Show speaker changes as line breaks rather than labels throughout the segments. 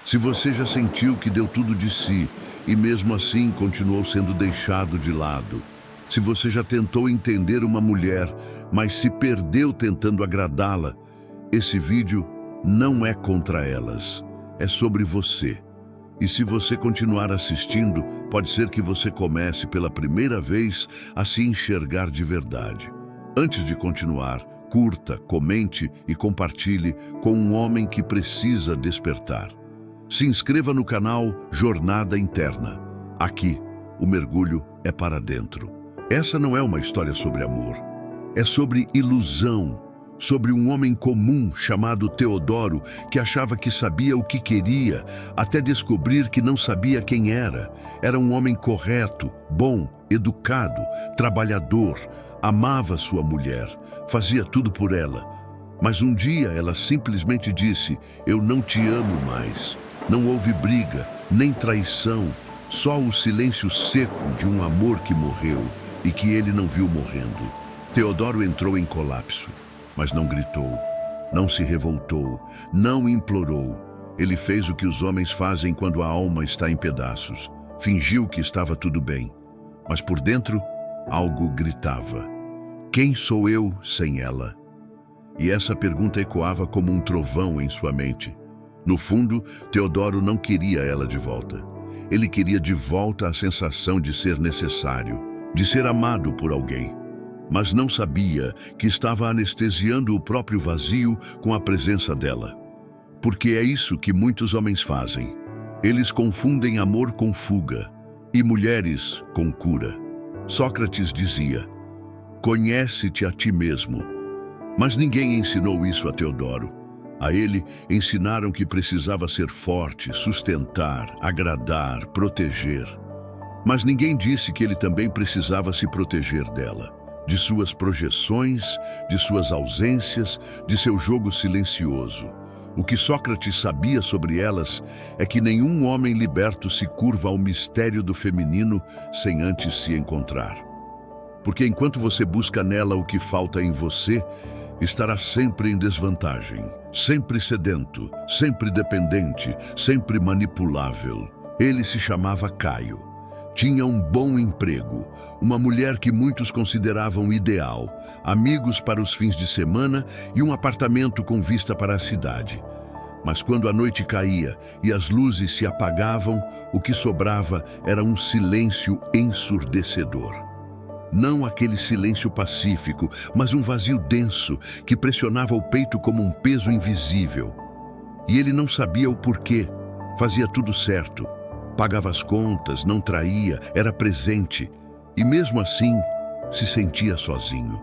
Se você já sentiu que deu tudo de si e mesmo assim continuou sendo deixado de lado. Se você já tentou entender uma mulher, mas se perdeu tentando agradá-la, esse vídeo não é contra elas, é sobre você. E se você continuar assistindo, pode ser que você comece pela primeira vez a se enxergar de verdade. Antes de continuar, curta, comente e compartilhe com um homem que precisa despertar. Se inscreva no canal Jornada Interna. Aqui, o mergulho é para dentro. Essa não é uma história sobre amor. É sobre ilusão, sobre um homem comum chamado Teodoro que achava que sabia o que queria, até descobrir que não sabia quem era. Era um homem correto, bom, educado, trabalhador, amava sua mulher, fazia tudo por ela. Mas um dia ela simplesmente disse: "Eu não te amo mais." Não houve briga, nem traição, só o silêncio seco de um amor que morreu e que ele não viu morrendo. Teodoro entrou em colapso, mas não gritou, não se revoltou, não implorou. Ele fez o que os homens fazem quando a alma está em pedaços. Fingiu que estava tudo bem, mas por dentro algo gritava: "Quem sou eu sem ela?" E essa pergunta ecoava como um trovão em sua mente. No fundo, Teodoro não queria ela de volta. Ele queria de volta a sensação de ser necessário, de ser amado por alguém. Mas não sabia que estava anestesiando o próprio vazio com a presença dela. Porque é isso que muitos homens fazem. Eles confundem amor com fuga e mulheres com cura. Sócrates dizia: "Conhece-te a ti mesmo." Mas ninguém ensinou isso a Teodoro. A ele ensinaram que precisava ser forte, sustentar, agradar, proteger. Mas ninguém disse que ele também precisava se proteger dela, de suas projeções, de suas ausências, de seu jogo silencioso. O que Sócrates sabia sobre elas é que nenhum homem liberto se curva ao mistério do feminino sem antes se encontrar. Porque enquanto você busca nela o que falta em você, estará sempre em desvantagem, sempre sedento, sempre dependente, sempre manipulável. Ele se chamava Caio. Tinha um bom emprego, uma mulher que muitos consideravam ideal, amigos para os fins de semana e um apartamento com vista para a cidade. Mas quando a noite caía e as luzes se apagavam, o que sobrava era um silêncio ensurdecedor. Não aquele silêncio pacífico, mas um vazio denso que pressionava o peito como um peso invisível. E ele não sabia o porquê. Fazia tudo certo. Pagava as contas, não traía, era presente. E mesmo assim, se sentia sozinho.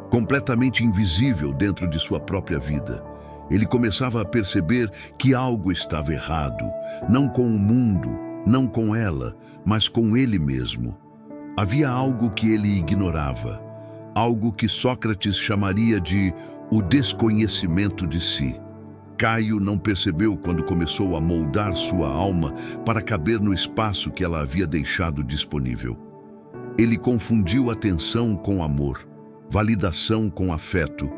Completamente invisível dentro de sua própria vida. Ele começava a perceber que algo estava errado. Não com o mundo, não com ela, mas com ele mesmo. Havia algo que ele ignorava, algo que Sócrates chamaria de o desconhecimento de si. Caio não percebeu quando começou a moldar sua alma para caber no espaço que ela havia deixado disponível. Ele confundiu atenção com amor, validação com afeto,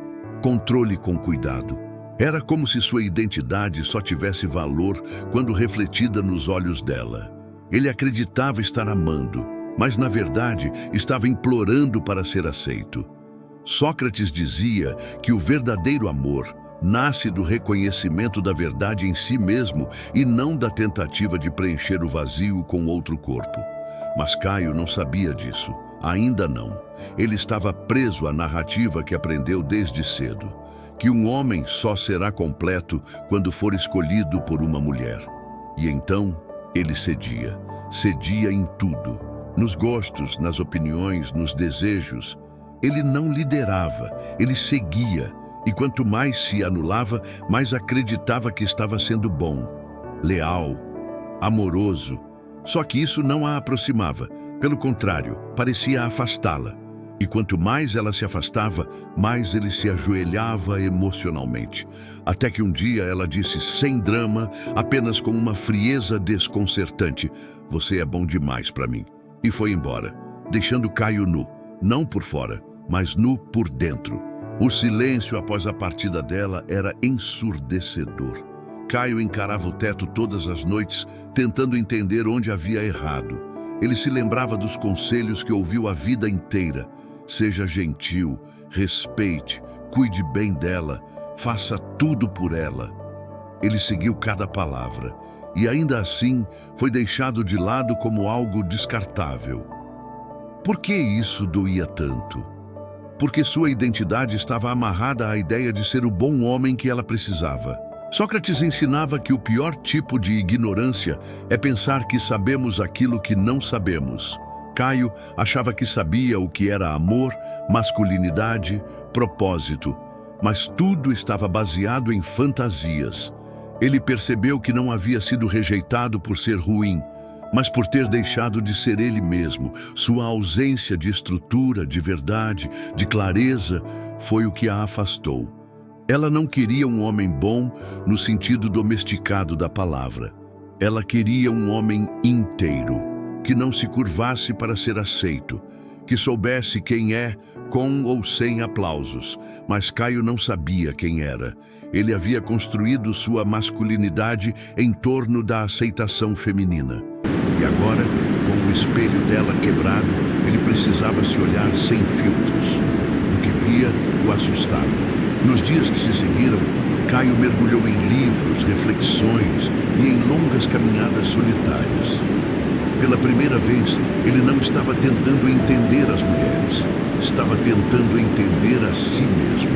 controle com cuidado. Era como se sua identidade só tivesse valor quando refletida nos olhos dela. Ele acreditava estar amando, mas na verdade estava implorando para ser aceito. Sócrates dizia que o verdadeiro amor nasce do reconhecimento da verdade em si mesmo e não da tentativa de preencher o vazio com outro corpo. Mas Caio não sabia disso, ainda não. Ele estava preso à narrativa que aprendeu desde cedo, que um homem só será completo quando for escolhido por uma mulher. E então ele cedia em tudo. Nos gostos, nas opiniões, nos desejos. Ele não liderava, ele seguia. E quanto mais se anulava, mais acreditava que estava sendo bom, leal, amoroso. Só que isso não a aproximava. Pelo contrário, parecia afastá-la. E quanto mais ela se afastava, mais ele se ajoelhava emocionalmente. Até que um dia ela disse sem drama, apenas com uma frieza desconcertante: "Você é bom demais para mim." E foi embora, deixando Caio nu, não por fora, mas nu por dentro. O silêncio após a partida dela era ensurdecedor. Caio encarava o teto todas as noites, tentando entender onde havia errado. Ele se lembrava dos conselhos que ouviu a vida inteira. Seja gentil, respeite, cuide bem dela, faça tudo por ela. Ele seguiu cada palavra, e ainda assim foi deixado de lado como algo descartável. Por que isso doía tanto? Porque sua identidade estava amarrada à ideia de ser o bom homem que ela precisava. Sócrates ensinava que o pior tipo de ignorância é pensar que sabemos aquilo que não sabemos. Caio achava que sabia o que era amor, masculinidade, propósito, mas tudo estava baseado em fantasias. Ele percebeu que não havia sido rejeitado por ser ruim, mas por ter deixado de ser ele mesmo. Sua ausência de estrutura, de verdade, de clareza, foi o que a afastou. Ela não queria um homem bom no sentido domesticado da palavra. Ela queria um homem inteiro, que não se curvasse para ser aceito, que soubesse quem é, com ou sem aplausos. Mas Caio não sabia quem era. Ele havia construído sua masculinidade em torno da aceitação feminina. E agora, com o espelho dela quebrado, ele precisava se olhar sem filtros. O que via o assustava. Nos dias que se seguiram, Caio mergulhou em livros, reflexões e em longas caminhadas solitárias. Pela primeira vez, ele não estava tentando entender as mulheres, estava tentando entender a si mesmo.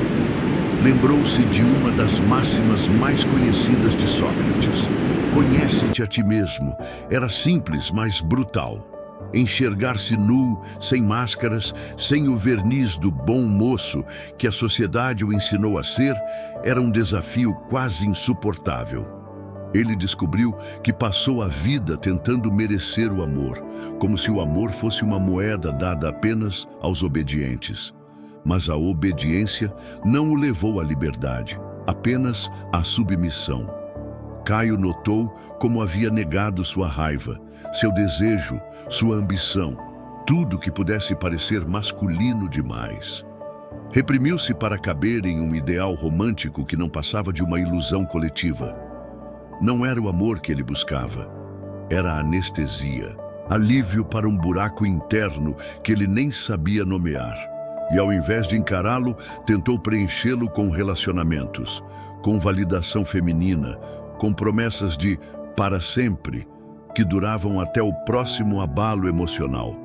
Lembrou-se de uma das máximas mais conhecidas de Sócrates: conhece-te a ti mesmo. Era simples, mas brutal. Enxergar-se nu, sem máscaras, sem o verniz do bom moço que a sociedade o ensinou a ser, era um desafio quase insuportável. Ele descobriu que passou a vida tentando merecer o amor, como se o amor fosse uma moeda dada apenas aos obedientes. Mas a obediência não o levou à liberdade, apenas à submissão. Caio notou como havia negado sua raiva, seu desejo, sua ambição, tudo que pudesse parecer masculino demais. Reprimiu-se para caber em um ideal romântico que não passava de uma ilusão coletiva. Não era o amor que ele buscava, era a anestesia, alívio para um buraco interno que ele nem sabia nomear. E ao invés de encará-lo, tentou preenchê-lo com relacionamentos, com validação feminina, com promessas de para sempre, que duravam até o próximo abalo emocional.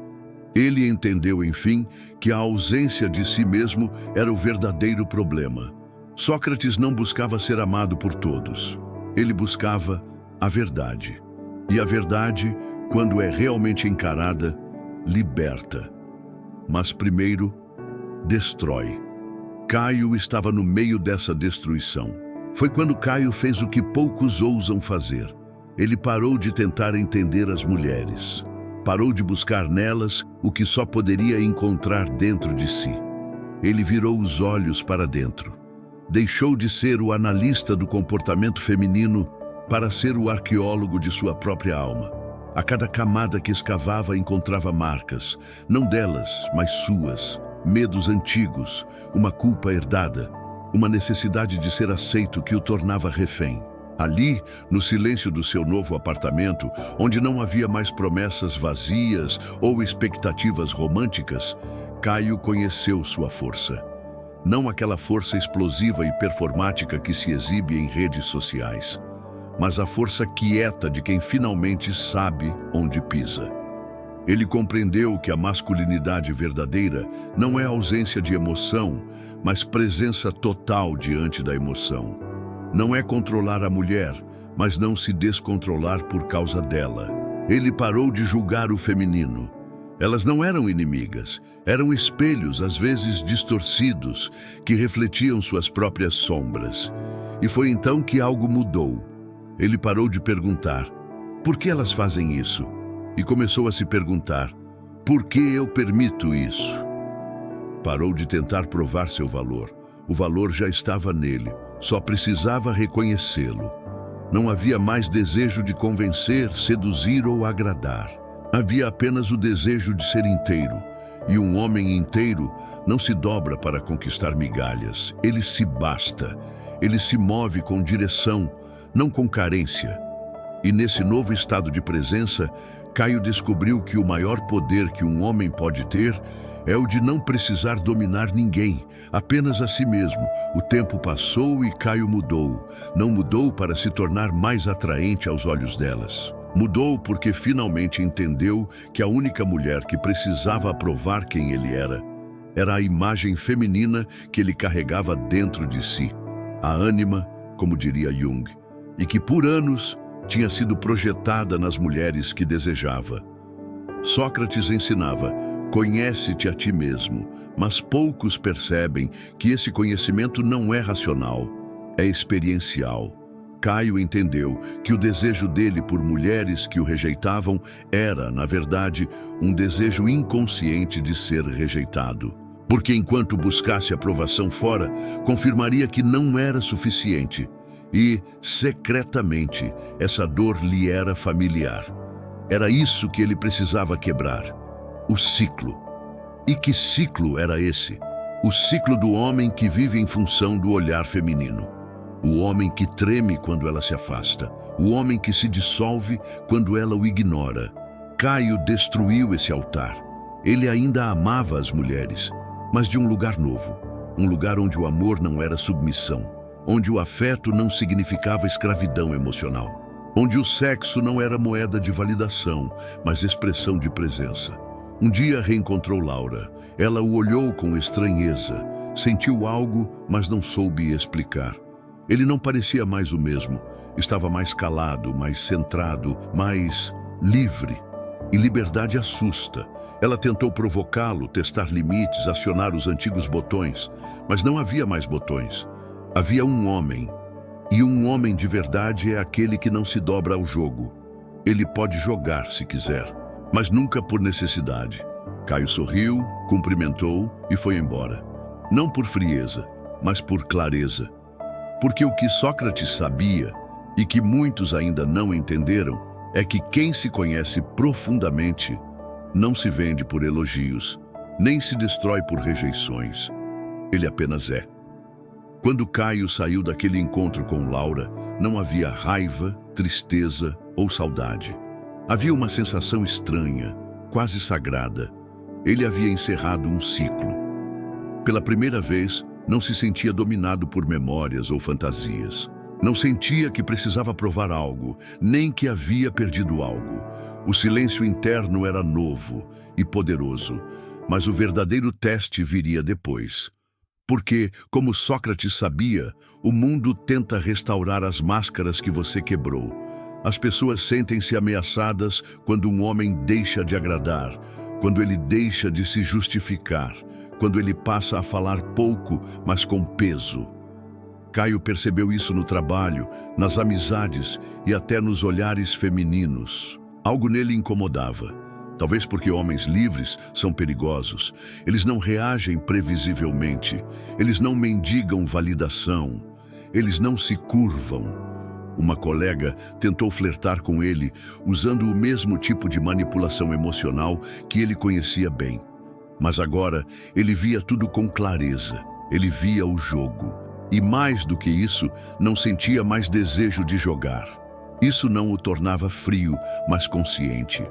Ele entendeu, enfim, que a ausência de si mesmo era o verdadeiro problema. Sócrates não buscava ser amado por todos. Ele buscava a verdade. E a verdade, quando é realmente encarada, liberta. Mas primeiro, destrói. Caio estava no meio dessa destruição. Foi quando Caio fez o que poucos ousam fazer. Ele parou de tentar entender as mulheres. Parou de buscar nelas o que só poderia encontrar dentro de si. Ele virou os olhos para dentro. Deixou de ser o analista do comportamento feminino para ser o arqueólogo de sua própria alma. A cada camada que escavava encontrava marcas, não delas, mas suas, medos antigos, uma culpa herdada, uma necessidade de ser aceito que o tornava refém. Ali, no silêncio do seu novo apartamento, onde não havia mais promessas vazias ou expectativas românticas, Caio conheceu sua força. Não aquela força explosiva e performática que se exibe em redes sociais, mas a força quieta de quem finalmente sabe onde pisa. Ele compreendeu que a masculinidade verdadeira não é ausência de emoção, mas presença total diante da emoção. Não é controlar a mulher, mas não se descontrolar por causa dela. Ele parou de julgar o feminino. Elas não eram inimigas, eram espelhos, às vezes distorcidos, que refletiam suas próprias sombras. E foi então que algo mudou. Ele parou de perguntar, por que elas fazem isso? E começou a se perguntar, por que eu permito isso? Parou de tentar provar seu valor. O valor já estava nele, só precisava reconhecê-lo. Não havia mais desejo de convencer, seduzir ou agradar. Havia apenas o desejo de ser inteiro. E um homem inteiro não se dobra para conquistar migalhas. Ele se basta. Ele se move com direção, não com carência. E nesse novo estado de presença, Caio descobriu que o maior poder que um homem pode ter é o de não precisar dominar ninguém, apenas a si mesmo. O tempo passou e Caio mudou. Não mudou para se tornar mais atraente aos olhos delas. Mudou porque finalmente entendeu que a única mulher que precisava provar quem ele era a imagem feminina que ele carregava dentro de si, a ânima, como diria Jung, e que por anos tinha sido projetada nas mulheres que desejava. Sócrates ensinava: conhece-te a ti mesmo, mas poucos percebem que esse conhecimento não é racional, é experiencial. Caio entendeu que o desejo dele por mulheres que o rejeitavam era, na verdade, um desejo inconsciente de ser rejeitado. Porque enquanto buscasse aprovação fora, confirmaria que não era suficiente. E, secretamente, essa dor lhe era familiar. Era isso que ele precisava quebrar. O ciclo. E que ciclo era esse? O ciclo do homem que vive em função do olhar feminino. O homem que treme quando ela se afasta. O homem que se dissolve quando ela o ignora. Caio destruiu esse altar. Ele ainda amava as mulheres, mas de um lugar novo. Um lugar onde o amor não era submissão. Onde o afeto não significava escravidão emocional. Onde o sexo não era moeda de validação, mas expressão de presença. Um dia reencontrou Laura. Ela o olhou com estranheza. Sentiu algo, mas não soube explicar. Ele não parecia mais o mesmo. Estava mais calado, mais centrado, mais livre. E liberdade assusta. Ela tentou provocá-lo, testar limites, acionar os antigos botões. Mas não havia mais botões. Havia um homem. E um homem de verdade é aquele que não se dobra ao jogo. Ele pode jogar se quiser, mas nunca por necessidade. Caio sorriu, cumprimentou e foi embora. Não por frieza, mas por clareza. Porque o que Sócrates sabia, e que muitos ainda não entenderam, é que quem se conhece profundamente não se vende por elogios, nem se destrói por rejeições. Ele apenas é. Quando Caio saiu daquele encontro com Laura, não havia raiva, tristeza ou saudade. Havia uma sensação estranha, quase sagrada. Ele havia encerrado um ciclo. Pela primeira vez, não se sentia dominado por memórias ou fantasias. Não sentia que precisava provar algo, nem que havia perdido algo. O silêncio interno era novo e poderoso, mas o verdadeiro teste viria depois. Porque, como Sócrates sabia, o mundo tenta restaurar as máscaras que você quebrou. As pessoas sentem-se ameaçadas quando um homem deixa de agradar, quando ele deixa de se justificar, quando ele passa a falar pouco, mas com peso. Caio percebeu isso no trabalho, nas amizades e até nos olhares femininos. Algo nele incomodava. Talvez porque homens livres são perigosos. Eles não reagem previsivelmente. Eles não mendigam validação. Eles não se curvam. Uma colega tentou flertar com ele, usando o mesmo tipo de manipulação emocional que ele conhecia bem. Mas agora, ele via tudo com clareza. Ele via o jogo. E mais do que isso, não sentia mais desejo de jogar. Isso não o tornava frio, mas consciente.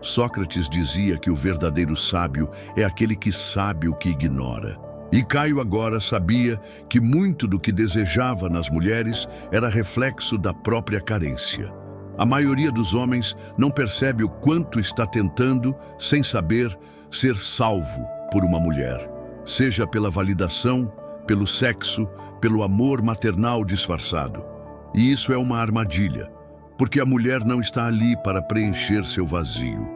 Sócrates dizia que o verdadeiro sábio é aquele que sabe o que ignora. E Caio agora sabia que muito do que desejava nas mulheres era reflexo da própria carência. A maioria dos homens não percebe o quanto está tentando, sem saber, ser salvo por uma mulher. Seja pela validação, pelo sexo, pelo amor maternal disfarçado. E isso é uma armadilha, porque a mulher não está ali para preencher seu vazio.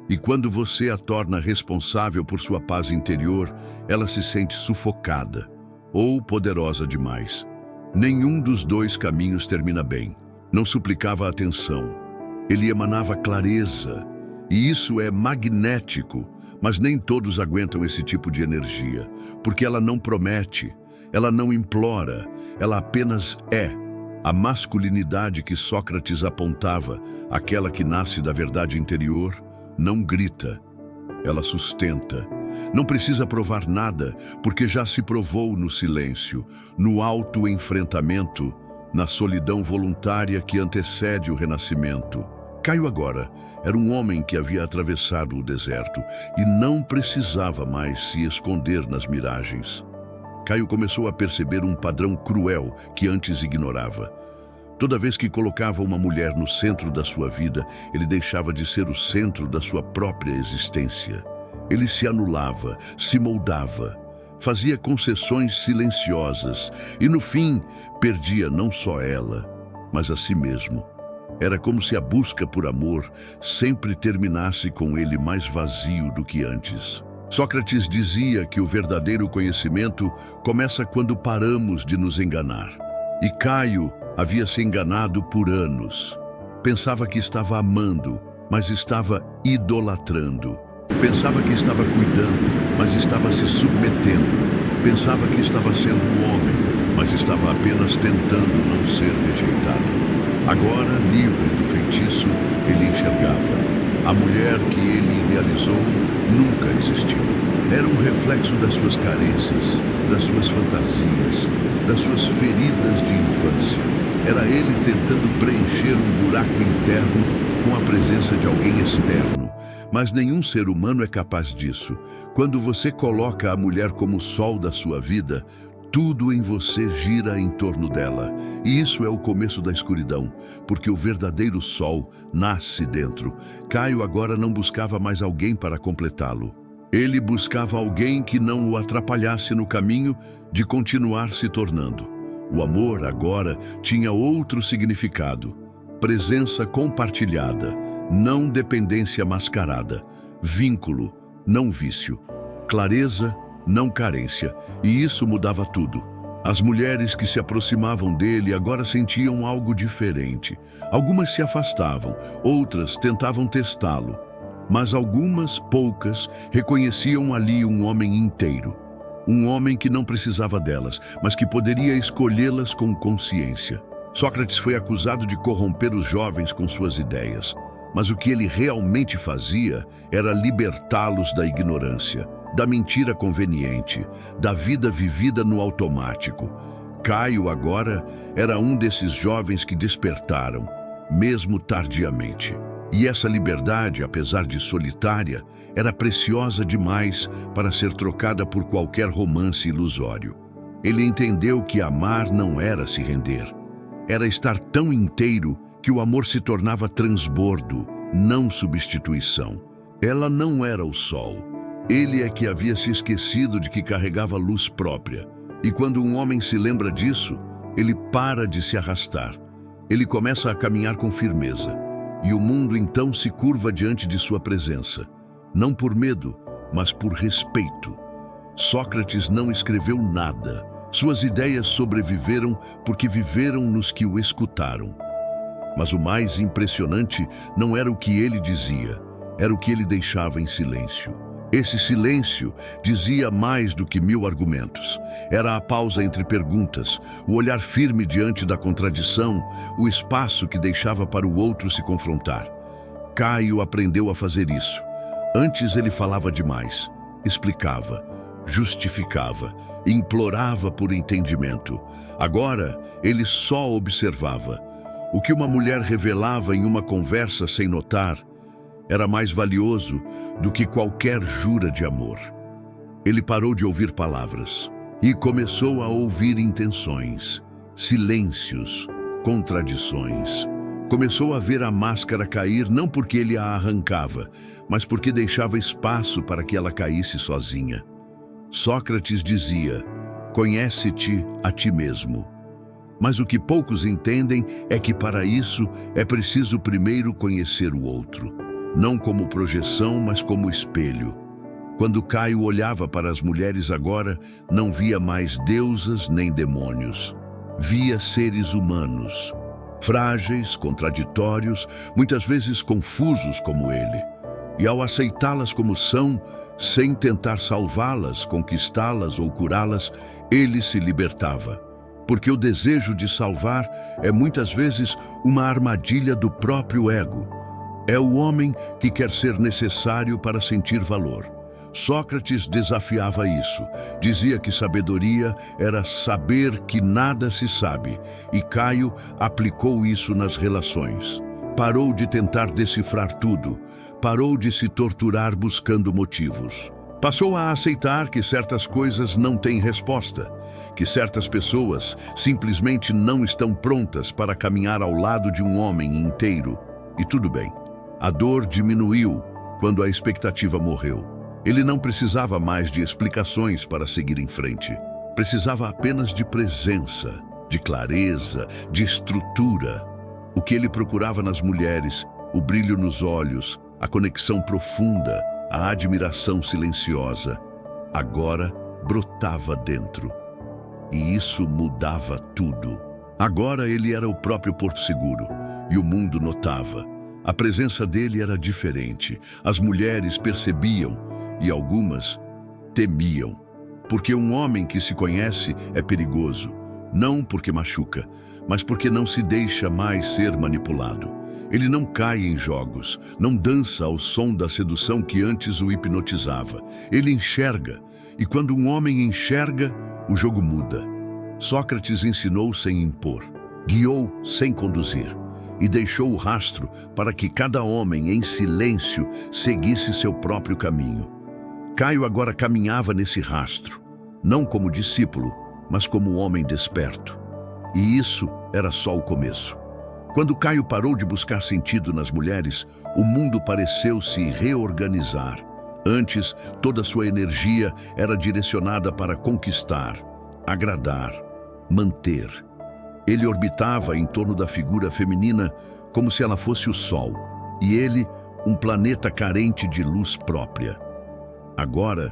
E quando você a torna responsável por sua paz interior, ela se sente sufocada ou poderosa demais. Nenhum dos dois caminhos termina bem. Não suplicava atenção. Ele emanava clareza. E isso é magnético, mas nem todos aguentam esse tipo de energia, porque ela não promete, ela não implora, ela apenas é. A masculinidade que Sócrates apontava, aquela que nasce da verdade interior, não grita, ela sustenta. Não precisa provar nada, porque já se provou no silêncio, no autoenfrentamento, na solidão voluntária que antecede o renascimento. Caio agora era um homem que havia atravessado o deserto e não precisava mais se esconder nas miragens. Caio começou a perceber um padrão cruel que antes ignorava. Toda vez que colocava uma mulher no centro da sua vida, ele deixava de ser o centro da sua própria existência. Ele se anulava, se moldava, fazia concessões silenciosas e, no fim, perdia não só ela, mas a si mesmo. Era como se a busca por amor sempre terminasse com ele mais vazio do que antes. Sócrates dizia que o verdadeiro conhecimento começa quando paramos de nos enganar. E Caio havia se enganado por anos. Pensava que estava amando, mas estava idolatrando. Pensava que estava cuidando, mas estava se submetendo. Pensava que estava sendo um homem, mas estava apenas tentando não ser rejeitado. Agora, livre do feitiço, ele enxergava. A mulher que ele idealizou nunca existiu. Era um reflexo das suas carências, das suas fantasias, das suas feridas de infância. Era ele tentando preencher um buraco interno com a presença de alguém externo. Mas nenhum ser humano é capaz disso. Quando você coloca a mulher como o sol da sua vida, tudo em você gira em torno dela. E isso é o começo da escuridão, porque o verdadeiro sol nasce dentro. Caio agora não buscava mais alguém para completá-lo. Ele buscava alguém que não o atrapalhasse no caminho de continuar se tornando. O amor agora tinha outro significado. Presença compartilhada, não dependência mascarada. Vínculo, não vício. Clareza, não carência. E isso mudava tudo. As mulheres que se aproximavam dele agora sentiam algo diferente. Algumas se afastavam, outras tentavam testá-lo. Mas algumas, poucas, reconheciam ali um homem inteiro. Um homem que não precisava delas, mas que poderia escolhê-las com consciência. Sócrates foi acusado de corromper os jovens com suas ideias. Mas o que ele realmente fazia era libertá-los da ignorância, da mentira conveniente, da vida vivida no automático. Caio agora era um desses jovens que despertaram, mesmo tardiamente. E essa liberdade, apesar de solitária, era preciosa demais para ser trocada por qualquer romance ilusório. Ele entendeu que amar não era se render. Era estar tão inteiro que o amor se tornava transbordo, não substituição. Ela não era o sol. Ele é que havia se esquecido de que carregava luz própria. E quando um homem se lembra disso, ele para de se arrastar. Ele começa a caminhar com firmeza. E o mundo então se curva diante de sua presença. Não por medo, mas por respeito. Sócrates não escreveu nada. Suas ideias sobreviveram porque viveram nos que o escutaram. Mas o mais impressionante não era o que ele dizia, era o que ele deixava em silêncio. Esse silêncio dizia mais do que 1000 argumentos. Era a pausa entre perguntas, o olhar firme diante da contradição, o espaço que deixava para o outro se confrontar. Caio aprendeu a fazer isso. Antes ele falava demais, explicava, justificava, implorava por entendimento. Agora ele só observava. O que uma mulher revelava em uma conversa sem notar era mais valioso do que qualquer jura de amor. Ele parou de ouvir palavras e começou a ouvir intenções, silêncios, contradições. Começou a ver a máscara cair não porque ele a arrancava, mas porque deixava espaço para que ela caísse sozinha. Sócrates dizia: "Conhece-te a ti mesmo." Mas o que poucos entendem é que para isso é preciso primeiro conhecer o outro. Não como projeção, mas como espelho. Quando Caio olhava para as mulheres agora, não via mais deusas nem demônios. Via seres humanos, frágeis, contraditórios, muitas vezes confusos como ele. E ao aceitá-las como são, sem tentar salvá-las, conquistá-las ou curá-las, ele se libertava. Porque o desejo de salvar é muitas vezes uma armadilha do próprio ego. É o homem que quer ser necessário para sentir valor. Sócrates desafiava isso. Dizia que sabedoria era saber que nada se sabe, e Caio aplicou isso nas relações. Parou de tentar decifrar tudo, parou de se torturar buscando motivos. Passou a aceitar que certas coisas não têm resposta, que certas pessoas simplesmente não estão prontas para caminhar ao lado de um homem inteiro. E tudo bem. A dor diminuiu quando a expectativa morreu. Ele não precisava mais de explicações para seguir em frente. Precisava apenas de presença, de clareza, de estrutura. O que ele procurava nas mulheres, o brilho nos olhos, a conexão profunda, a admiração silenciosa, agora brotava dentro. E isso mudava tudo. Agora ele era o próprio Porto Seguro, e o mundo notava. A presença dele era diferente. As mulheres percebiam, e algumas temiam. Porque um homem que se conhece é perigoso, não porque machuca, mas porque não se deixa mais ser manipulado. Ele não cai em jogos, não dança ao som da sedução que antes o hipnotizava. Ele enxerga, e quando um homem enxerga, o jogo muda. Sócrates ensinou sem impor, guiou sem conduzir, e deixou o rastro para que cada homem, em silêncio, seguisse seu próprio caminho. Caio agora caminhava nesse rastro, não como discípulo, mas como homem desperto. E isso era só o começo. Quando Caio parou de buscar sentido nas mulheres, o mundo pareceu se reorganizar. Antes, toda sua energia era direcionada para conquistar, agradar, manter. Ele orbitava em torno da figura feminina como se ela fosse o Sol, e ele, um planeta carente de luz própria. Agora,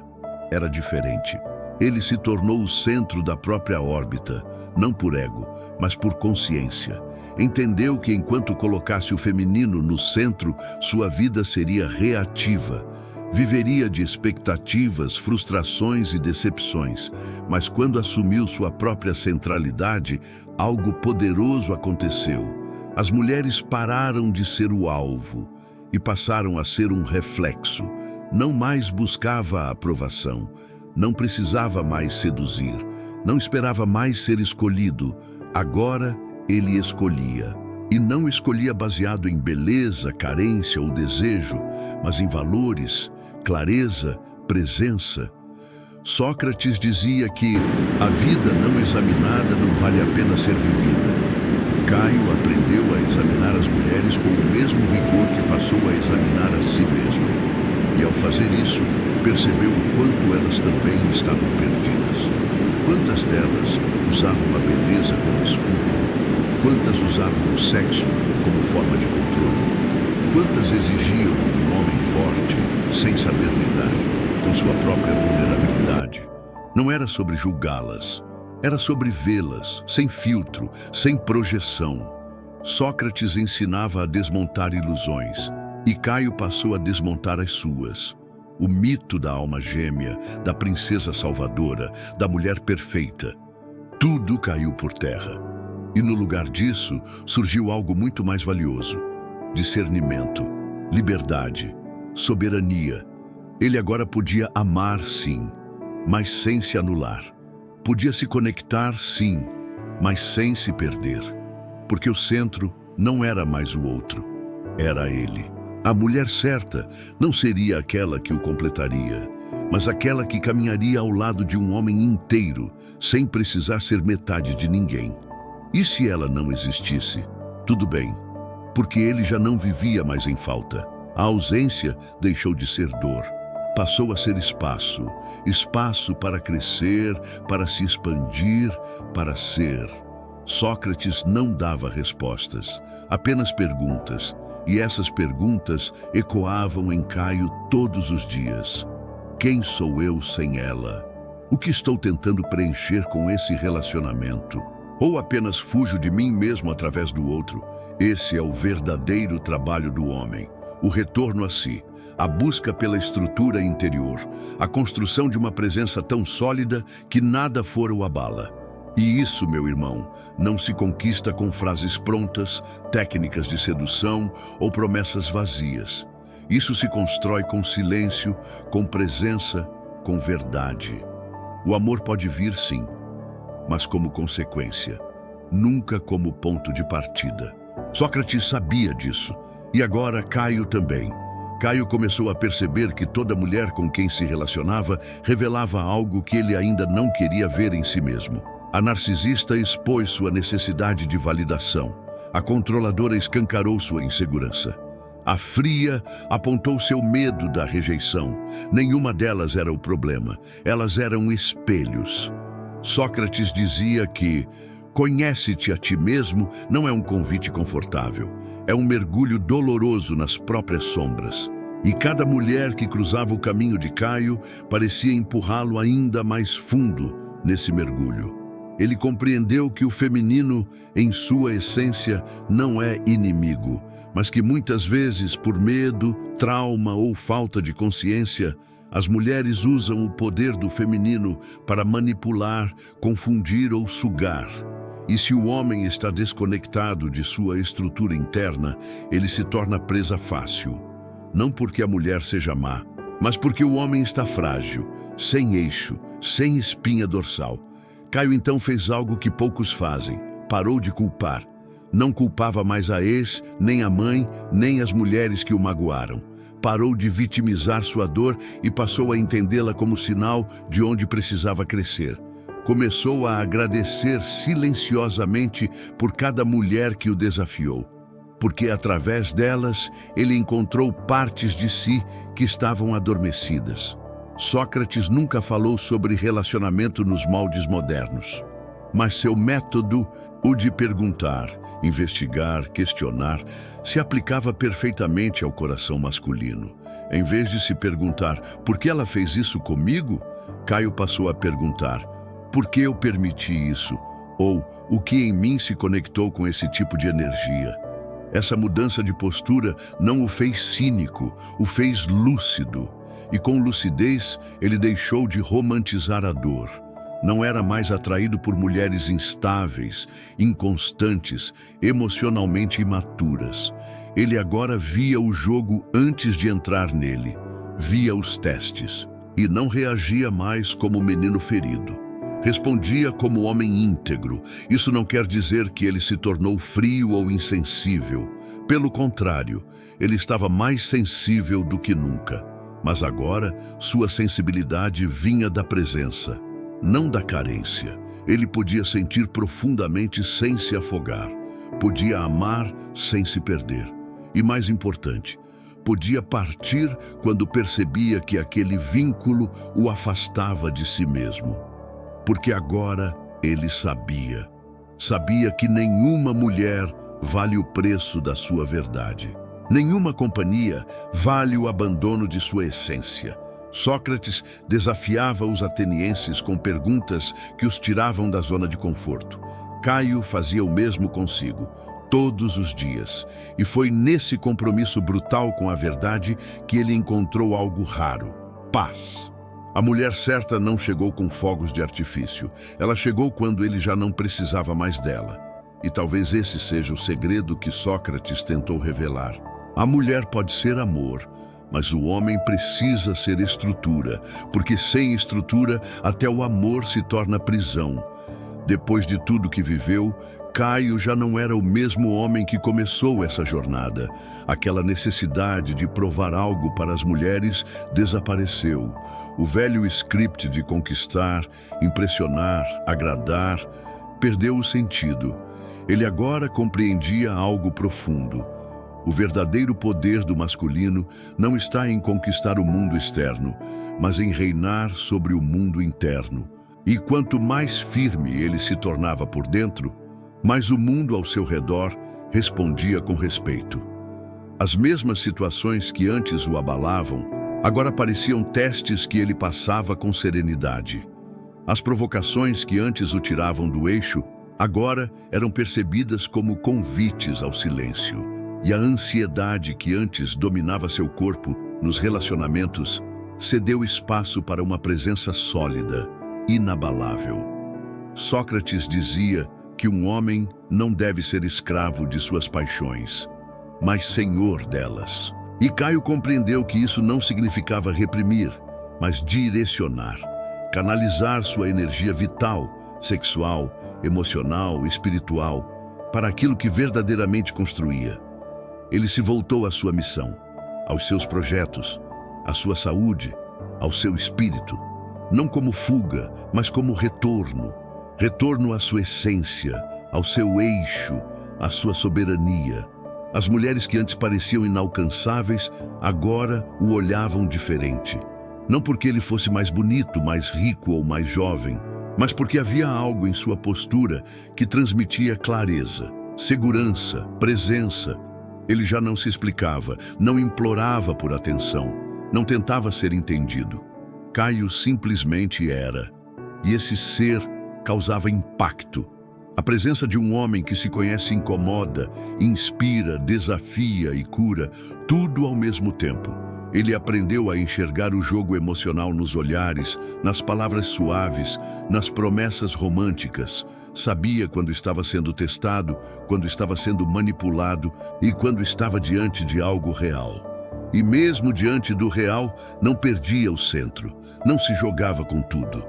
era diferente. Ele se tornou o centro da própria órbita, não por ego, mas por consciência. Entendeu que enquanto colocasse o feminino no centro, sua vida seria reativa. Viveria de expectativas, frustrações e decepções. Mas quando assumiu sua própria centralidade, algo poderoso aconteceu. As mulheres pararam de ser o alvo e passaram a ser um reflexo. Não mais buscava a aprovação. Não precisava mais seduzir, não esperava mais ser escolhido. Agora ele escolhia. E não escolhia baseado em beleza, carência ou desejo, mas em valores, clareza, presença. Sócrates dizia que a vida não examinada não vale a pena ser vivida. Caio aprendeu a examinar as mulheres com o mesmo rigor que passou a examinar a si mesmo. E ao fazer isso, percebeu o quanto elas também estavam perdidas. Quantas delas usavam a beleza como escudo? Quantas usavam o sexo como forma de controle? Quantas exigiam um homem forte, sem saber lidar com sua própria vulnerabilidade? Não era sobre julgá-las, era sobre vê-las, sem filtro, sem projeção. Sócrates ensinava a desmontar ilusões, e Caio passou a desmontar as suas. O mito da alma gêmea, da princesa salvadora, da mulher perfeita. Tudo caiu por terra. E no lugar disso, surgiu algo muito mais valioso. Discernimento, liberdade, soberania. Ele agora podia amar, sim, mas sem se anular. Podia se conectar, sim, mas sem se perder. Porque o centro não era mais o outro, era ele. A mulher certa não seria aquela que o completaria, mas aquela que caminharia ao lado de um homem inteiro, sem precisar ser metade de ninguém. E se ela não existisse? Tudo bem, porque ele já não vivia mais em falta. A ausência deixou de ser dor. Passou a ser espaço. Espaço para crescer, para se expandir, para ser. Sócrates não dava respostas, apenas perguntas. E essas perguntas ecoavam em Caio todos os dias. Quem sou eu sem ela? O que estou tentando preencher com esse relacionamento? Ou apenas fujo de mim mesmo através do outro? Esse é o verdadeiro trabalho do homem. O retorno a si, a busca pela estrutura interior, a construção de uma presença tão sólida que nada fora o abala. E isso, meu irmão, não se conquista com frases prontas, técnicas de sedução ou promessas vazias. Isso se constrói com silêncio, com presença, com verdade. O amor pode vir, sim, mas como consequência, nunca como ponto de partida. Sócrates sabia disso, e agora Caio também. Caio começou a perceber que toda mulher com quem se relacionava revelava algo que ele ainda não queria ver em si mesmo. A narcisista expôs sua necessidade de validação. A controladora escancarou sua insegurança. A fria apontou seu medo da rejeição. Nenhuma delas era o problema. Elas eram espelhos. Sócrates dizia que conhece-te a ti mesmo não é um convite confortável. É um mergulho doloroso nas próprias sombras. E cada mulher que cruzava o caminho de Caio parecia empurrá-lo ainda mais fundo nesse mergulho. Ele compreendeu que o feminino, em sua essência, não é inimigo, mas que muitas vezes, por medo, trauma ou falta de consciência, as mulheres usam o poder do feminino para manipular, confundir ou sugar. E se o homem está desconectado de sua estrutura interna, ele se torna presa fácil. Não porque a mulher seja má, mas porque o homem está frágil, sem eixo, sem espinha dorsal. Caio então fez algo que poucos fazem: parou de culpar. Não culpava mais a ex, nem a mãe, nem as mulheres que o magoaram. Parou de vitimizar sua dor e passou a entendê-la como sinal de onde precisava crescer. Começou a agradecer silenciosamente por cada mulher que o desafiou, porque através delas ele encontrou partes de si que estavam adormecidas. Sócrates nunca falou sobre relacionamento nos moldes modernos, mas seu método, o de perguntar, investigar, questionar, se aplicava perfeitamente ao coração masculino. Em vez de se perguntar por que ela fez isso comigo, Caio passou a perguntar: por que eu permiti isso? Ou o que em mim se conectou com esse tipo de energia? Essa mudança de postura não o fez cínico, o fez lúcido. E com lucidez, ele deixou de romantizar a dor. Não era mais atraído por mulheres instáveis, inconstantes, emocionalmente imaturas. Ele agora via o jogo antes de entrar nele, via os testes, e não reagia mais como menino ferido. Respondia como homem íntegro. Isso não quer dizer que ele se tornou frio ou insensível. Pelo contrário, ele estava mais sensível do que nunca. Mas agora, sua sensibilidade vinha da presença, não da carência. Ele podia sentir profundamente sem se afogar. Podia amar sem se perder. E mais importante, podia partir quando percebia que aquele vínculo o afastava de si mesmo. Porque agora ele sabia. Sabia que nenhuma mulher vale o preço da sua verdade. Nenhuma companhia vale o abandono de sua essência. Sócrates desafiava os atenienses com perguntas que os tiravam da zona de conforto. Caio fazia o mesmo consigo, todos os dias. E foi nesse compromisso brutal com a verdade que ele encontrou algo raro: paz. A mulher certa não chegou com fogos de artifício. Ela chegou quando ele já não precisava mais dela. E talvez esse seja o segredo que Sócrates tentou revelar. A mulher pode ser amor, mas o homem precisa ser estrutura, porque sem estrutura até o amor se torna prisão. Depois de tudo que viveu, Caio já não era o mesmo homem que começou essa jornada. Aquela necessidade de provar algo para as mulheres desapareceu. O velho script de conquistar, impressionar, agradar, perdeu o sentido. Ele agora compreendia algo profundo. O verdadeiro poder do masculino não está em conquistar o mundo externo, mas em reinar sobre o mundo interno. E quanto mais firme ele se tornava por dentro, mais o mundo ao seu redor respondia com respeito. As mesmas situações que antes o abalavam, agora pareciam testes que ele passava com serenidade. As provocações que antes o tiravam do eixo, agora eram percebidas como convites ao silêncio. E a ansiedade que antes dominava seu corpo nos relacionamentos, cedeu espaço para uma presença sólida, inabalável. Sócrates dizia que um homem não deve ser escravo de suas paixões, mas senhor delas. E Caio compreendeu que isso não significava reprimir, mas direcionar, canalizar sua energia vital, sexual, emocional, espiritual, para aquilo que verdadeiramente construía. Ele se voltou à sua missão, aos seus projetos, à sua saúde, ao seu espírito, não como fuga, mas como retorno, retorno à sua essência, ao seu eixo, à sua soberania. As mulheres que antes pareciam inalcançáveis, agora o olhavam diferente. Não porque ele fosse mais bonito, mais rico ou mais jovem, mas porque havia algo em sua postura que transmitia clareza, segurança, presença. Ele já não se explicava, não implorava por atenção, não tentava ser entendido. Caio simplesmente era. E esse ser causava impacto. A presença de um homem que se conhece incomoda, inspira, desafia e cura, tudo ao mesmo tempo. Ele aprendeu a enxergar o jogo emocional nos olhares, nas palavras suaves, nas promessas românticas. Sabia quando estava sendo testado, quando estava sendo manipulado e quando estava diante de algo real. E mesmo diante do real, não perdia o centro, não se jogava com tudo.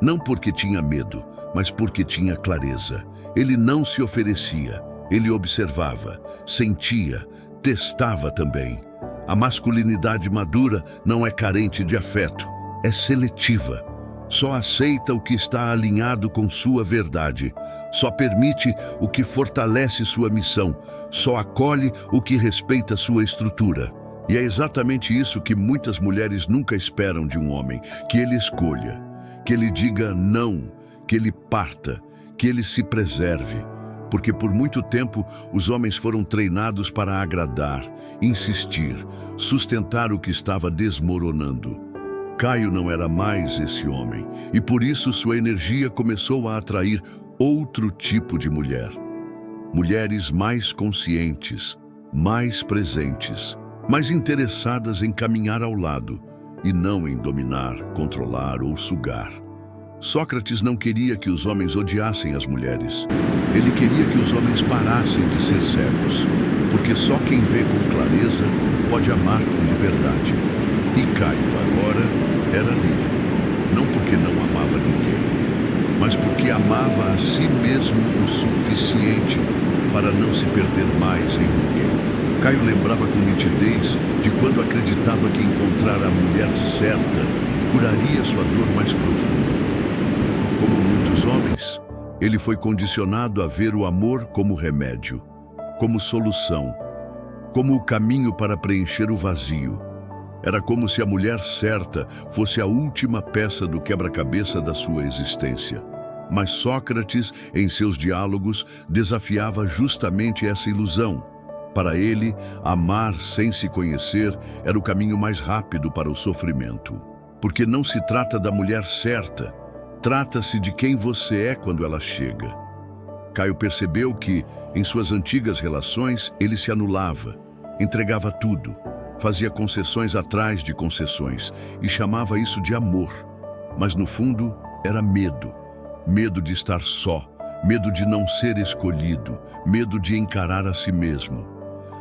Não porque tinha medo, mas porque tinha clareza. Ele não se oferecia, ele observava, sentia, testava também. A masculinidade madura não é carente de afeto, é seletiva. Só aceita o que está alinhado com sua verdade. Só permite o que fortalece sua missão. Só acolhe o que respeita sua estrutura. E é exatamente isso que muitas mulheres nunca esperam de um homem, que ele escolha, que ele diga não, que ele parta, que ele se preserve. Porque por muito tempo os homens foram treinados para agradar, insistir, sustentar o que estava desmoronando. Caio não era mais esse homem, e por isso sua energia começou a atrair outro tipo de mulher. Mulheres mais conscientes, mais presentes, mais interessadas em caminhar ao lado, e não em dominar, controlar ou sugar. Sócrates não queria que os homens odiassem as mulheres. Ele queria que os homens parassem de ser cegos, porque só quem vê com clareza pode amar com liberdade. E Caio agora era livre, não porque não amava ninguém, mas porque amava a si mesmo o suficiente para não se perder mais em ninguém. Caio lembrava com nitidez de quando acreditava que encontrar a mulher certa curaria sua dor mais profunda. Como muitos homens, ele foi condicionado a ver o amor como remédio, como solução, como o caminho para preencher o vazio. Era como se a mulher certa fosse a última peça do quebra-cabeça da sua existência. Mas Sócrates, em seus diálogos, desafiava justamente essa ilusão. Para ele, amar sem se conhecer era o caminho mais rápido para o sofrimento. Porque não se trata da mulher certa, trata-se de quem você é quando ela chega. Caio percebeu que, em suas antigas relações, ele se anulava, entregava tudo, fazia concessões atrás de concessões e chamava isso de amor. Mas no fundo, era medo. Medo de estar só, medo de não ser escolhido, medo de encarar a si mesmo.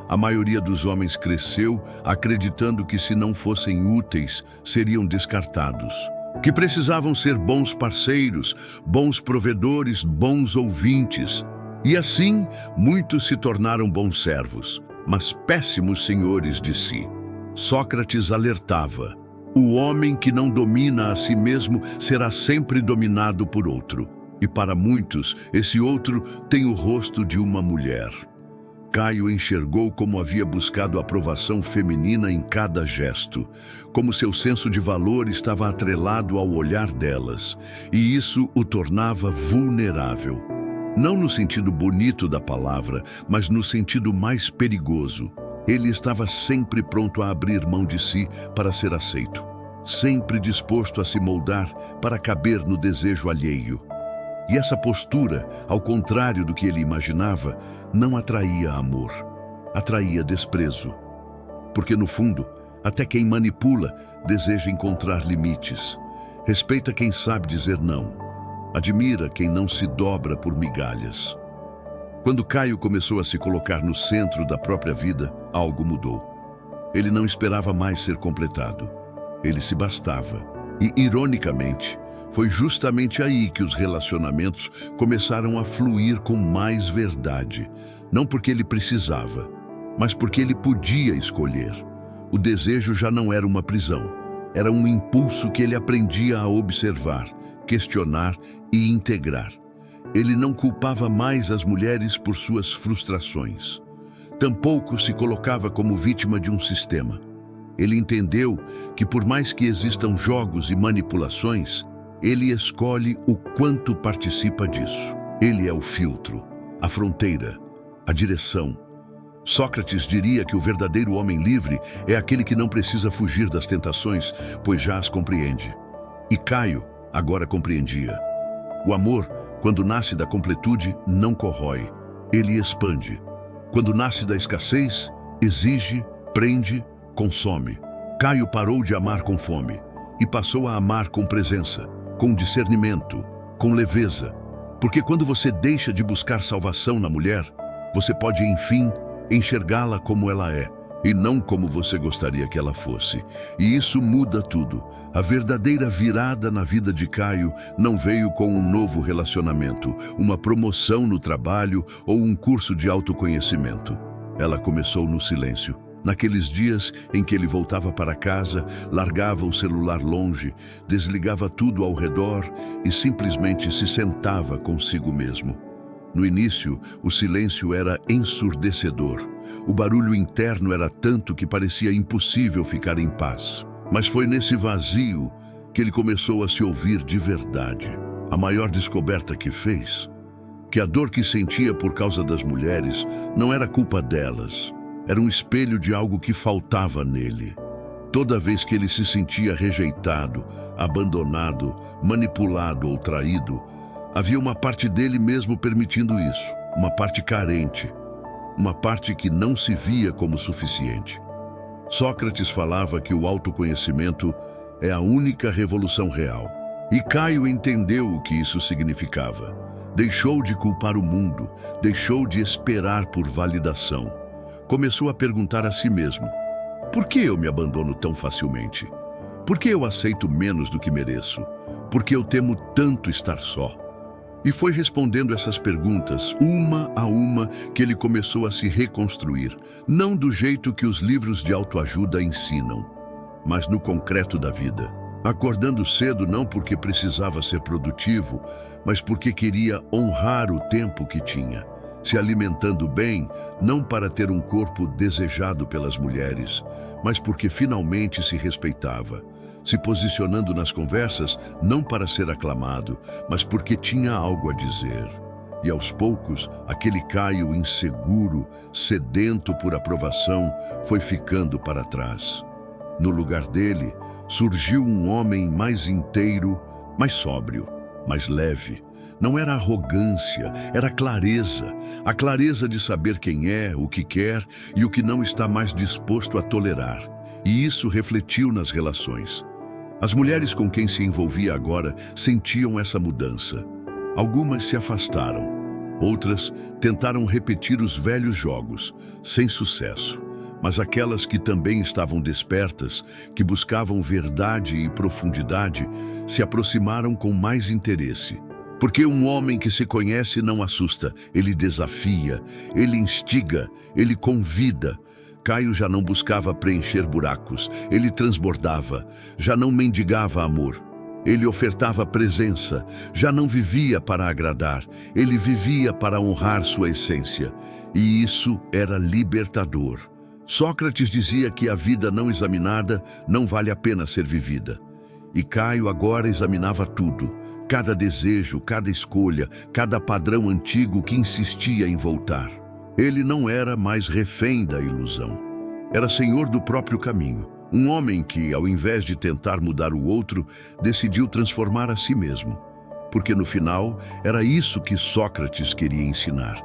A maioria dos homens cresceu acreditando que se não fossem úteis, seriam descartados. Que precisavam ser bons parceiros, bons provedores, bons ouvintes. E assim, muitos se tornaram bons servos, mas péssimos senhores de si. Sócrates alertava: o homem que não domina a si mesmo será sempre dominado por outro. E para muitos, esse outro tem o rosto de uma mulher. Caio enxergou como havia buscado aprovação feminina em cada gesto, como seu senso de valor estava atrelado ao olhar delas, e isso o tornava vulnerável. Não no sentido bonito da palavra, mas no sentido mais perigoso. Ele estava sempre pronto a abrir mão de si para ser aceito, sempre disposto a se moldar para caber no desejo alheio. E essa postura, ao contrário do que ele imaginava, não atraía amor, atraía desprezo. Porque no fundo, até quem manipula deseja encontrar limites. Respeita quem sabe dizer não. Admira quem não se dobra por migalhas. Quando Caio começou a se colocar no centro da própria vida, algo mudou. Ele não esperava mais ser completado. Ele se bastava. E, ironicamente, foi justamente aí que os relacionamentos começaram a fluir com mais verdade. Não porque ele precisava, mas porque ele podia escolher. O desejo já não era uma prisão. Era um impulso que ele aprendia a observar, questionar e integrar. Ele não culpava mais as mulheres por suas frustrações. Tampouco se colocava como vítima de um sistema. Ele entendeu que, por mais que existam jogos e manipulações, ele escolhe o quanto participa disso. Ele é o filtro, a fronteira, a direção. Sócrates diria que o verdadeiro homem livre é aquele que não precisa fugir das tentações, pois já as compreende. E Caio agora compreendia. O amor, quando nasce da completude, não corrói, ele expande. Quando nasce da escassez, exige, prende, consome. Caio parou de amar com fome e passou a amar com presença, com discernimento, com leveza. Porque quando você deixa de buscar salvação na mulher, você pode, enfim, enxergá-la como ela é, e não como você gostaria que ela fosse. E isso muda tudo. A verdadeira virada na vida de Caio não veio com um novo relacionamento, uma promoção no trabalho ou um curso de autoconhecimento. Ela começou no silêncio. Naqueles dias em que ele voltava para casa, largava o celular longe, desligava tudo ao redor e simplesmente se sentava consigo mesmo. No início, o silêncio era ensurdecedor. O barulho interno era tanto que parecia impossível ficar em paz. Mas foi nesse vazio que ele começou a se ouvir de verdade. A maior descoberta que fez, que a dor que sentia por causa das mulheres não era culpa delas. Era um espelho de algo que faltava nele. Toda vez que ele se sentia rejeitado, abandonado, manipulado ou traído, havia uma parte dele mesmo permitindo isso, uma parte carente, uma parte que não se via como suficiente. Sócrates falava que o autoconhecimento é a única revolução real. E Caio entendeu o que isso significava. Deixou de culpar o mundo, deixou de esperar por validação. Começou a perguntar a si mesmo: por que eu me abandono tão facilmente? Por que eu aceito menos do que mereço? Por que eu temo tanto estar só? E foi respondendo essas perguntas, uma a uma, que ele começou a se reconstruir, não do jeito que os livros de autoajuda ensinam, mas no concreto da vida. Acordando cedo não porque precisava ser produtivo, mas porque queria honrar o tempo que tinha. Se alimentando bem, não para ter um corpo desejado pelas mulheres, mas porque finalmente se respeitava. Se posicionando nas conversas, não para ser aclamado, mas porque tinha algo a dizer. E aos poucos, aquele Caio inseguro, sedento por aprovação, foi ficando para trás. No lugar dele, surgiu um homem mais inteiro, mais sóbrio, mais leve. Não era arrogância, era clareza. A clareza de saber quem é, o que quer e o que não está mais disposto a tolerar. E isso refletiu nas relações. As mulheres com quem se envolvia agora sentiam essa mudança. Algumas se afastaram. Outras tentaram repetir os velhos jogos, sem sucesso. Mas aquelas que também estavam despertas, que buscavam verdade e profundidade, se aproximaram com mais interesse. Porque um homem que se conhece não assusta, ele desafia, ele instiga, ele convida. Caio já não buscava preencher buracos, ele transbordava, já não mendigava amor. Ele ofertava presença, já não vivia para agradar, ele vivia para honrar sua essência. E isso era libertador. Sócrates dizia que a vida não examinada não vale a pena ser vivida. E Caio agora examinava tudo. Cada desejo, cada escolha, cada padrão antigo que insistia em voltar. Ele não era mais refém da ilusão. Era senhor do próprio caminho. Um homem que, ao invés de tentar mudar o outro, decidiu transformar a si mesmo. Porque no final, era isso que Sócrates queria ensinar.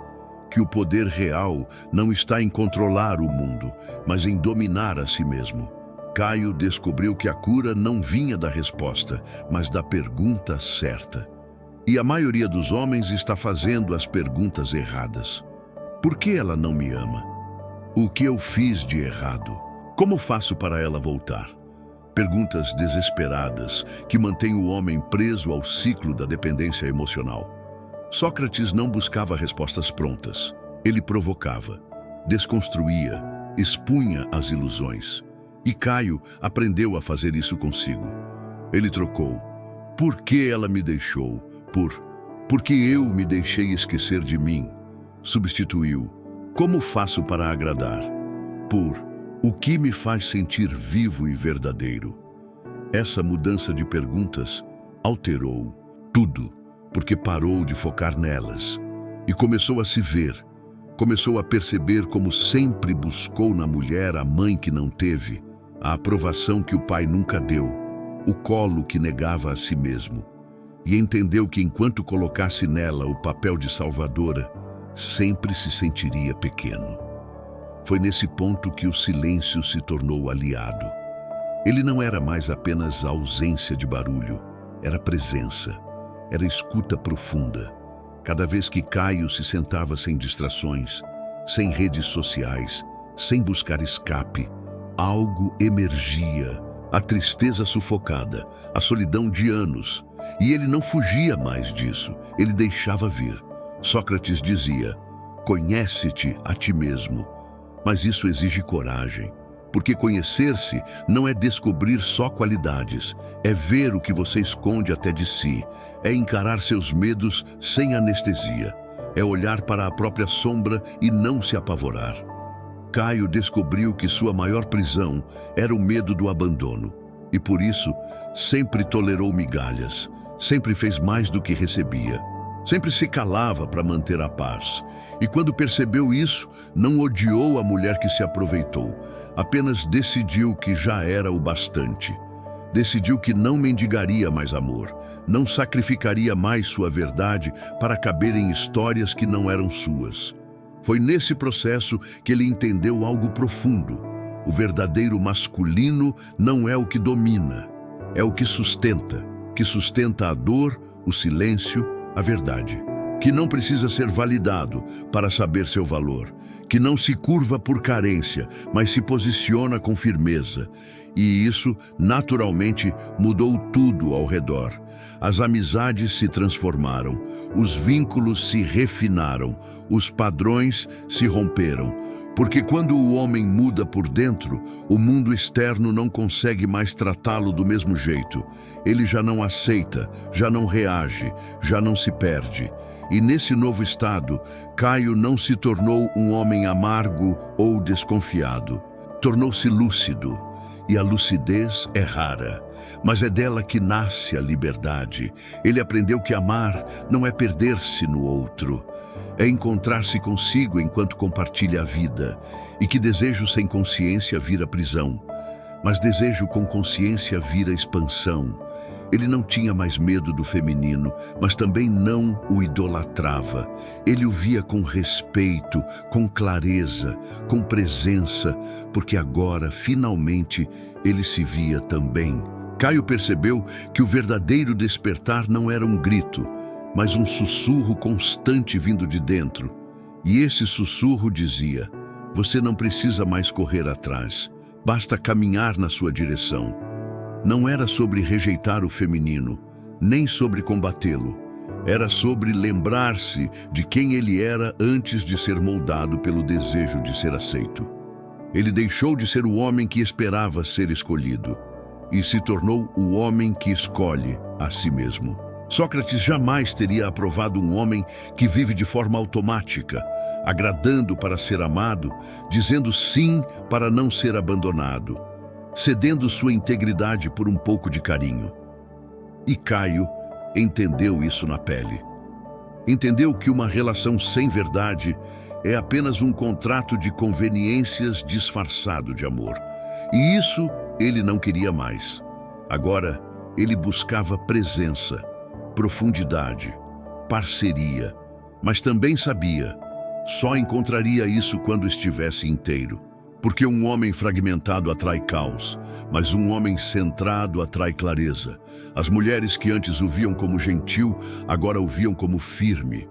Que o poder real não está em controlar o mundo, mas em dominar a si mesmo. Caio descobriu que a cura não vinha da resposta, mas da pergunta certa. E a maioria dos homens está fazendo as perguntas erradas. Por que ela não me ama? O que eu fiz de errado? Como faço para ela voltar? Perguntas desesperadas que mantêm o homem preso ao ciclo da dependência emocional. Sócrates não buscava respostas prontas. Ele provocava, desconstruía, expunha as ilusões. E Caio aprendeu a fazer isso consigo. Ele trocou "por que ela me deixou" por "porque eu me deixei esquecer de mim". Substituiu "como faço para agradar" por "o que me faz sentir vivo e verdadeiro". Essa mudança de perguntas alterou tudo, porque parou de focar nelas e começou a se ver, começou a perceber como sempre buscou na mulher a mãe que não teve, a aprovação que o pai nunca deu, o colo que negava a si mesmo, e entendeu que enquanto colocasse nela o papel de salvadora, sempre se sentiria pequeno. Foi nesse ponto que o silêncio se tornou aliado. Ele não era mais apenas ausência de barulho, era presença, era escuta profunda. Cada vez que Caio se sentava sem distrações, sem redes sociais, sem buscar escape, algo emergia, a tristeza sufocada, a solidão de anos, e ele não fugia mais disso, ele deixava vir. Sócrates dizia: "Conhece-te a ti mesmo". Mas isso exige coragem, porque conhecer-se não é descobrir só qualidades, é ver o que você esconde até de si, é encarar seus medos sem anestesia, é olhar para a própria sombra e não se apavorar. Caio descobriu que sua maior prisão era o medo do abandono, e por isso sempre tolerou migalhas, sempre fez mais do que recebia. Sempre se calava para manter a paz. E quando percebeu isso, não odiou a mulher que se aproveitou. Apenas decidiu que já era o bastante. Decidiu que não mendigaria mais amor. Não sacrificaria mais sua verdade para caber em histórias que não eram suas. Foi nesse processo que ele entendeu algo profundo. O verdadeiro masculino não é o que domina, é o que sustenta a dor, o silêncio, a verdade, que não precisa ser validado para saber seu valor, que não se curva por carência, mas se posiciona com firmeza. E isso, naturalmente, mudou tudo ao redor. As amizades se transformaram, os vínculos se refinaram, os padrões se romperam. Porque quando o homem muda por dentro, o mundo externo não consegue mais tratá-lo do mesmo jeito. Ele já não aceita, já não reage, já não se perde. E nesse novo estado, Caio não se tornou um homem amargo ou desconfiado. Tornou-se lúcido. E a lucidez é rara, mas é dela que nasce a liberdade. Ele aprendeu que amar não é perder-se no outro, é encontrar-se consigo enquanto compartilha a vida, e que desejo sem consciência vira prisão, mas desejo com consciência vira expansão. Ele não tinha mais medo do feminino, mas também não o idolatrava. Ele o via com respeito, com clareza, com presença, porque agora, finalmente, ele se via também. Caio percebeu que o verdadeiro despertar não era um grito, mas um sussurro constante vindo de dentro. E esse sussurro dizia: você não precisa mais correr atrás, basta caminhar na sua direção. Não era sobre rejeitar o feminino, nem sobre combatê-lo. Era sobre lembrar-se de quem ele era antes de ser moldado pelo desejo de ser aceito. Ele deixou de ser o homem que esperava ser escolhido e se tornou o homem que escolhe a si mesmo. Sócrates jamais teria aprovado um homem que vive de forma automática, agradando para ser amado, dizendo sim para não ser abandonado, cedendo sua integridade por um pouco de carinho. E Caio entendeu isso na pele. Entendeu que uma relação sem verdade é apenas um contrato de conveniências disfarçado de amor. E isso ele não queria mais. Agora, ele buscava presença, profundidade, parceria, mas também sabia, só encontraria isso quando estivesse inteiro. Porque um homem fragmentado atrai caos, mas um homem centrado atrai clareza. As mulheres que antes o viam como gentil, agora o viam como firme.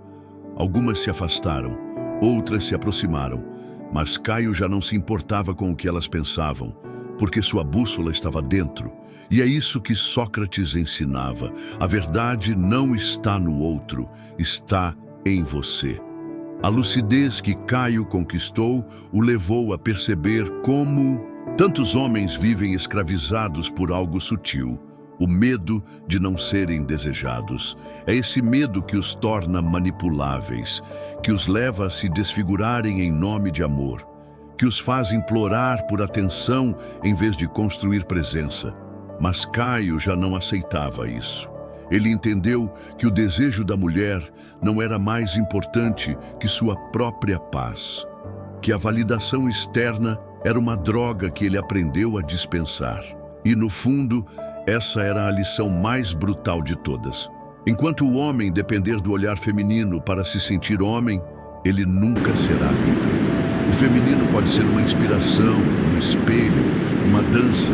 Algumas se afastaram, outras se aproximaram, Mas Caio já não se importava com o que elas pensavam, porque sua bússola estava dentro. E é isso que Sócrates ensinava: a verdade não está no outro, está em você. A lucidez que Caio conquistou o levou a perceber como tantos homens vivem escravizados por algo sutil: o medo de não serem desejados. É esse medo que os torna manipuláveis, que os leva a se desfigurarem em nome de amor, que os faz implorar por atenção em vez de construir presença. Mas Caio já não aceitava isso. Ele entendeu que o desejo da mulher não era mais importante que sua própria paz, que a validação externa era uma droga que ele aprendeu a dispensar. E, no fundo, essa era a lição mais brutal de todas. Enquanto o homem depender do olhar feminino para se sentir homem, ele nunca será livre. O feminino pode ser uma inspiração, um espelho, uma dança,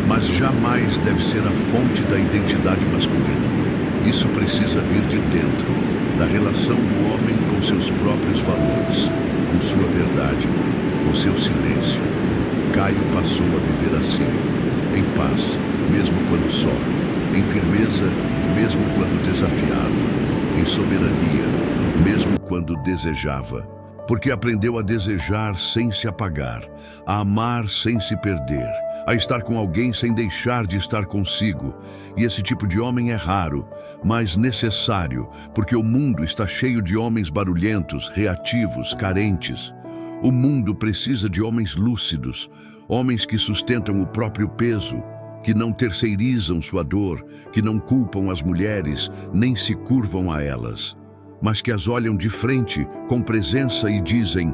mas jamais deve ser a fonte da identidade masculina. Isso precisa vir de dentro, da relação do homem com seus próprios valores, com sua verdade, com seu silêncio. Caio passou a viver assim, em paz, mesmo quando só, em firmeza, mesmo quando desafiado, em soberania, mesmo quando desejava, porque aprendeu a desejar sem se apagar, a amar sem se perder, a estar com alguém sem deixar de estar consigo. E esse tipo de homem é raro, mas necessário, porque o mundo está cheio de homens barulhentos, reativos, carentes. O mundo precisa de homens lúcidos, homens que sustentam o próprio peso, que não terceirizam sua dor, que não culpam as mulheres, nem se curvam a elas, mas que as olham de frente, com presença e dizem: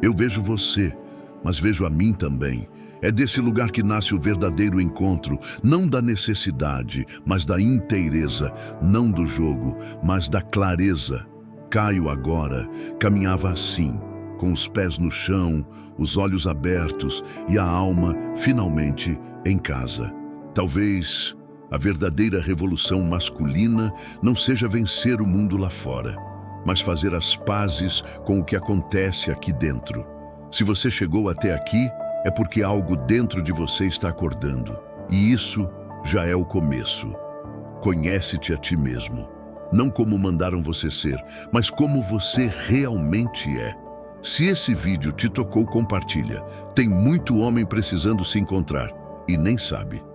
eu vejo você, mas vejo a mim também. É desse lugar que nasce o verdadeiro encontro, não da necessidade, mas da inteireza, não do jogo, mas da clareza. Caio agora caminhava assim, com os pés no chão, os olhos abertos e a alma finalmente em casa. Talvez a verdadeira revolução masculina não seja vencer o mundo lá fora, mas fazer as pazes com o que acontece aqui dentro. Se você chegou até aqui, é porque algo dentro de você está acordando. E isso já é o começo. Conhece-te a ti mesmo. Não como mandaram você ser, mas como você realmente é. Se esse vídeo te tocou, compartilha. Tem muito homem precisando se encontrar e nem sabe.